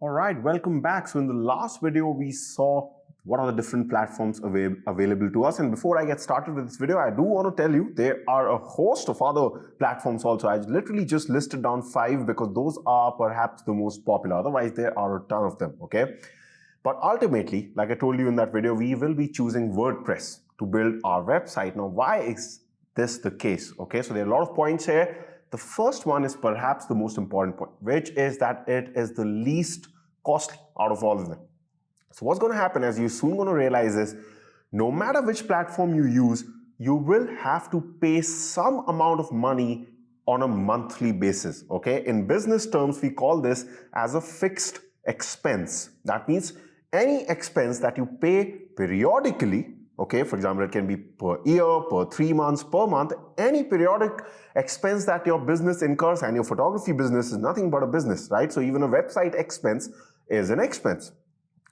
All right, welcome back. So in the last video, we saw what are the different platforms available to us. And before I get started with this video, I do want to tell you there are a host of other platforms also. I literally just listed down 5 because those are perhaps the most popular. Otherwise, there are a ton of them, okay? But ultimately, like I told you in that video, we will be choosing WordPress to build our website. Now, why is this the case? Okay, so there are a lot of points here. The first one is perhaps the most important point, which is that it is the least costly out of all of them. So what's going to happen, as you're soon going to realize, is no matter which platform you use, you will have to pay some amount of money on a monthly basis. Okay, in business terms, we call this as a fixed expense. That means any expense that you pay periodically. Okay, for example, it can be per year, per 3 months, per month, any periodic expense that your business incurs, and your photography business is nothing but a business, right? So even a website expense is an expense.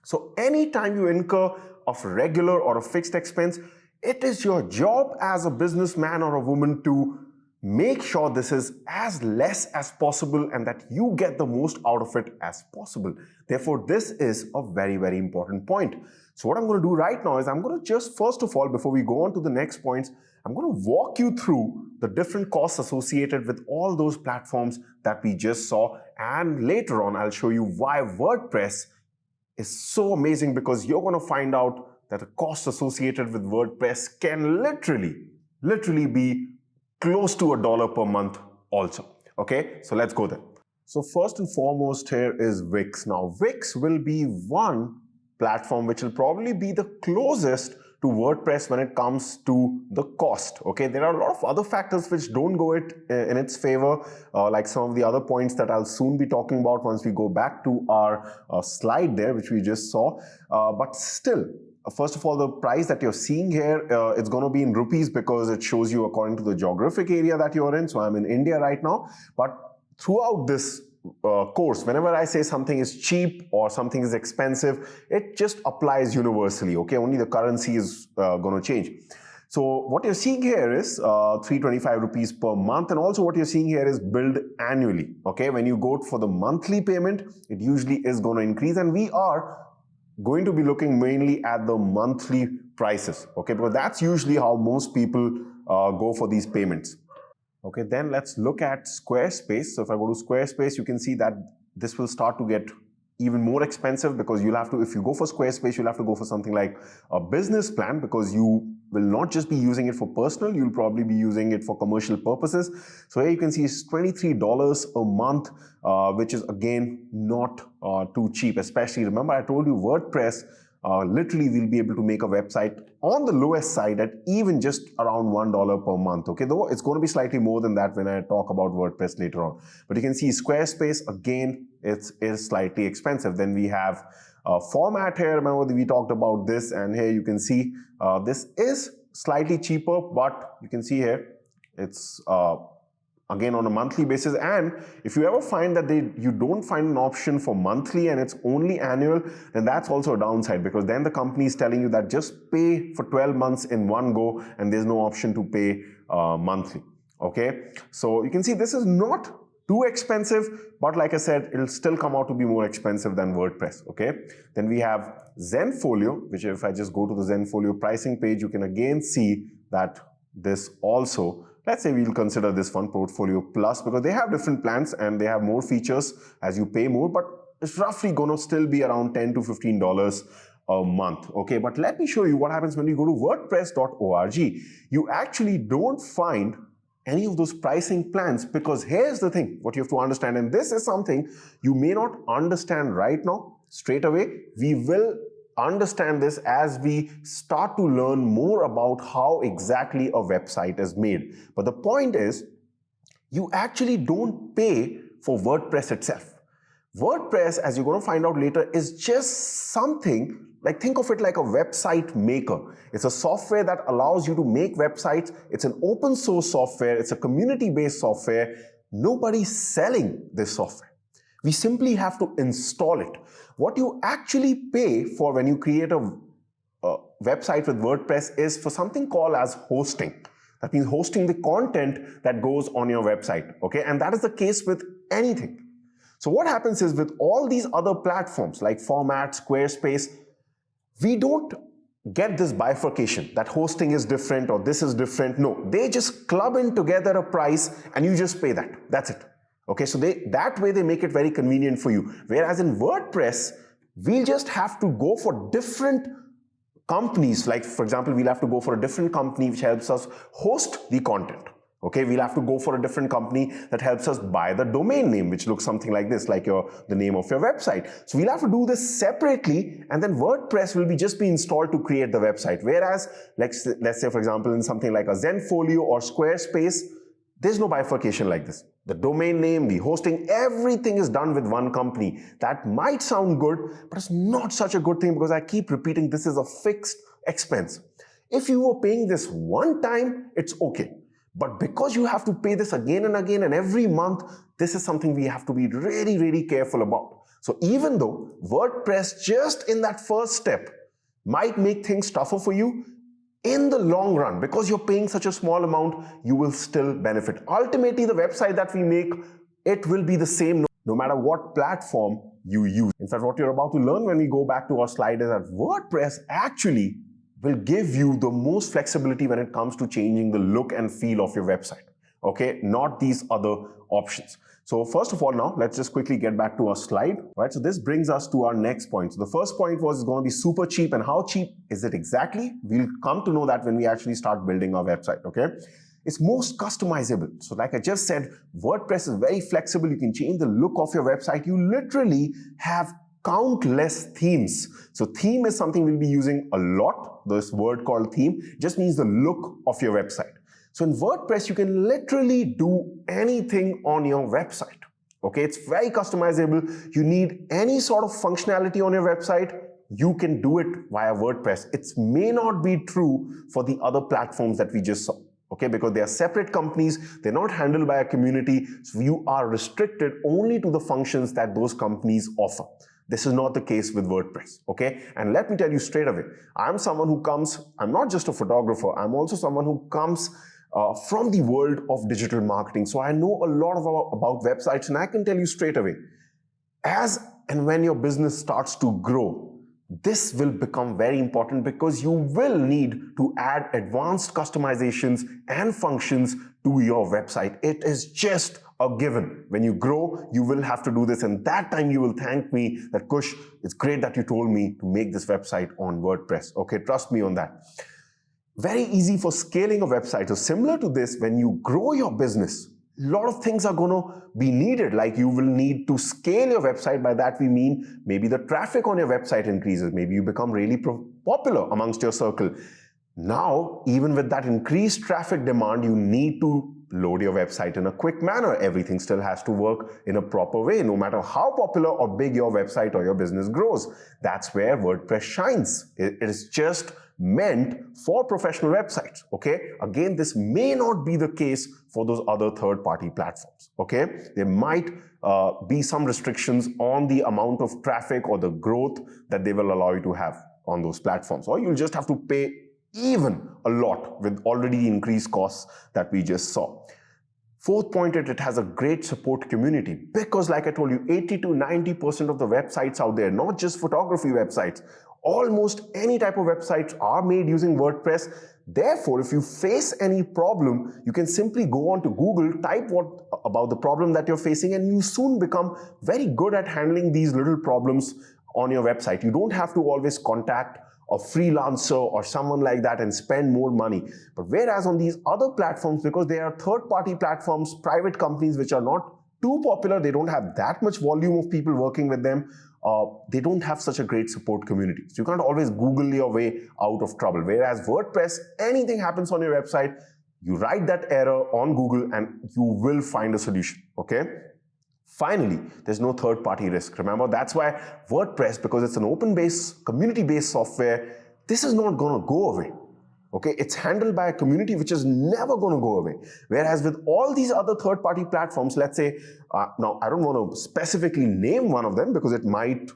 So anytime you incur of regular or a fixed expense, it is your job as a businessman or a woman to make sure this is as less as possible and that you get the most out of it as possible. Therefore, this is a very, very important point. So what I'm going to do right now is I'm going to just, first of all, before we go on to the next points, I'm going to walk you through the different costs associated with all those platforms that we just saw. And later on, I'll show you why WordPress is so amazing, because you're going to find out that the cost associated with WordPress can literally be close to $1 per month also. Okay, so let's go there. So first and foremost here is Wix. Now Wix will be one platform which will probably be the closest to WordPress when it comes to the cost. Okay, there are a lot of other factors which don't go in its favor, like some of the other points that I'll soon be talking about once we go back to our slide there, which we just saw. But still, first of all, the price that you're seeing here, it's going to be in rupees because it shows you according to the geographic area that you're in. So I'm in India right now, but throughout this course, whenever I say something is cheap or something is expensive, it just applies universally. Okay, only the currency is going to change. So what you're seeing here is 325 rupees per month, and also what you're seeing here is billed annually. Okay, when you go for the monthly payment, it usually is going to increase, and we are going to be looking mainly at the monthly prices. Okay, because that's usually how most people go for these payments. Okay, then let's look at Squarespace. So if I go to Squarespace, you can see that this will start to get even more expensive, because you'll have to, if you go for Squarespace, you'll have to go for something like a business plan, because you will not just be using it for personal, you'll probably be using it for commercial purposes. So here you can see it's $23 a month, which is again not too cheap. Especially, remember I told you WordPress literally we'll be able to make a website on the lowest side at even just around $1 per month. Okay, though it's going to be slightly more than that when I talk about WordPress later on. But you can see Squarespace, again, it is slightly expensive. Then we have format here. Remember we talked about this, and here you can see this is slightly cheaper, but you can see here it's again on a monthly basis. And if you ever find that you don't find an option for monthly and it's only annual, then that's also a downside, because then the company is telling you that just pay for 12 months in one go and there's no option to pay monthly. Okay, so you can see this is not too expensive, but like I said, it'll still come out to be more expensive than WordPress. Okay, then we have Zenfolio, which if I just go to the Zenfolio pricing page, you can again see that this also, let's say we'll consider this one, Portfolio Plus, because they have different plans and they have more features as you pay more, but it's roughly going to still be around $10 to $15 a month. Okay, but let me show you what happens when you go to WordPress.org. You actually don't find any of those pricing plans, because here's the thing, what you have to understand, and this is something you may not understand right now straight away. We will understand this as we start to learn more about how exactly a website is made. But the point is, you actually don't pay for WordPress itself. WordPress, as you're going to find out later, is just something like, think of it like a website maker. It's a software that allows you to make websites. It's an open source software. It's a community-based software. Nobody's selling this software. We simply have to install it. What you actually pay for when you create a website with WordPress is for something called as hosting. That means hosting the content that goes on your website. Okay, and that is the case with anything. So what happens is with all these other platforms like Format, Squarespace, we don't get this bifurcation that hosting is different or this is different. No, they just club in together a price and you just pay that. That's it. Okay, so that way they make it very convenient for you. Whereas in WordPress, we'll just have to go for different companies. Like for example, we'll have to go for a different company which helps us host the content. Okay, we'll have to go for a different company that helps us buy the domain name, which looks something like this, like the name of your website. So we'll have to do this separately, and then WordPress will just be installed to create the website. Whereas, let's say, for example, in something like a Zenfolio or Squarespace, there's no bifurcation like this. The domain name, the hosting, everything is done with one company. That might sound good, but it's not such a good thing because I keep repeating this is a fixed expense. If you were paying this one time, it's okay. But because you have to pay this again and again and every month, this is something we have to be really, really careful about. So even though WordPress just in that first step might make things tougher for you, in the long run, because you're paying such a small amount, you will still benefit. Ultimately, the website that we make, it will be the same no matter what platform you use. In fact, what you're about to learn when we go back to our slide is that WordPress actually will give you the most flexibility when it comes to changing the look and feel of your website. Okay, not these other options. So first of all, now let's just quickly get back to our slide. Right, so this brings us to our next point. So the first point was it's going to be super cheap, and how cheap is it exactly? We'll come to know that when we actually start building our website. Okay, it's most customizable. So like I just said, WordPress is very flexible. You can change the look of your website. You literally have countless themes. So theme is something we'll be using a lot. This word called theme just means the look of your website. So in WordPress, you can literally do anything on your website. Okay, it's very customizable. You need any sort of functionality on your website, you can do it via WordPress. It may not be true for the other platforms that we just saw. Okay, because they are separate companies, they're not handled by a community, so you are restricted only to the functions that those companies offer. This is not the case with WordPress, okay? And let me tell you straight away, I'm someone who comes, I'm not just a photographer, I'm also someone who comes from the world of digital marketing. So I know a lot about websites, and I can tell you straight away, as and when your business starts to grow, this will become very important because you will need to add advanced customizations and functions to your website. It is just a given. When you grow, you will have to do this, and that time you will thank me that, Kush, it's great that you told me to make this website on WordPress. Okay, trust me on that. Very easy for scaling a website. So similar to this, when you grow your business, a lot of things are going to be needed. Like you will need to scale your website. By that we mean maybe the traffic on your website increases. Maybe you become really popular amongst your circle. Now, even with that increased traffic demand, you need to load your website in a quick manner. Everything still has to work in a proper way, no matter how popular or big your website or your business grows. That's where WordPress shines. It is just meant for professional websites, okay? Again, this may not be the case for those other third-party platforms, okay? There might be some restrictions on the amount of traffic or the growth that they will allow you to have on those platforms, or you'll just have to pay even a lot with already increased costs that we just saw. Fourth point, it has a great support community because, like I told you, 80 to 90% of the websites out there, not just photography websites, almost any type of websites are made using WordPress. Therefore, if you face any problem, you can simply go on to Google, type about the problem that you're facing, and you soon become very good at handling these little problems on your website. You don't have to always contact a freelancer or someone like that and spend more money. But whereas on these other platforms, because they are third-party platforms, private companies which are not too popular, they don't have that much volume of people working with them, they don't have such a great support community. So you can't always Google your way out of trouble. Whereas WordPress, anything happens on your website, you write that error on Google and you will find a solution, okay? Finally, there's no third-party risk. Remember, that's why WordPress, because it's an open-based, community-based software, this is not going to go away. Okay, it's handled by a community which is never going to go away. Whereas with all these other third-party platforms, let's say, now I don't want to specifically name one of them because it might,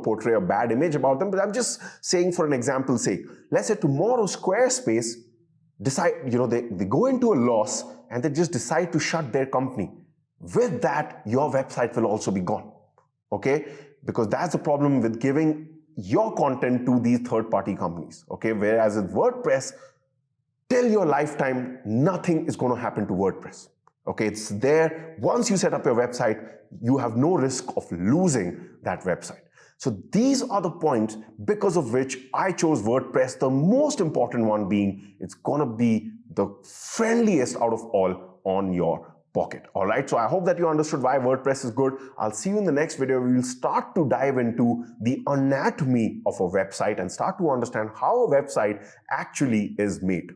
portray a bad image about them, but I'm just saying for an example's sake. Let's say tomorrow Squarespace decide, they go into a loss and they just decide to shut their company. with that, your website will also be gone. Okay? Because that's the problem with giving your content to these third-party companies. Okay? Whereas with WordPress, till your lifetime, nothing is going to happen to WordPress. Okay? It's there. Once you set up your website, you have no risk of losing that website. So these are the points because of which I chose WordPress, the most important one being it's going to be the friendliest out of all on your pocket. All right, so I hope that you understood why WordPress is good. I'll see you in the next video. We will start to dive into the anatomy of a website and start to understand how a website actually is made.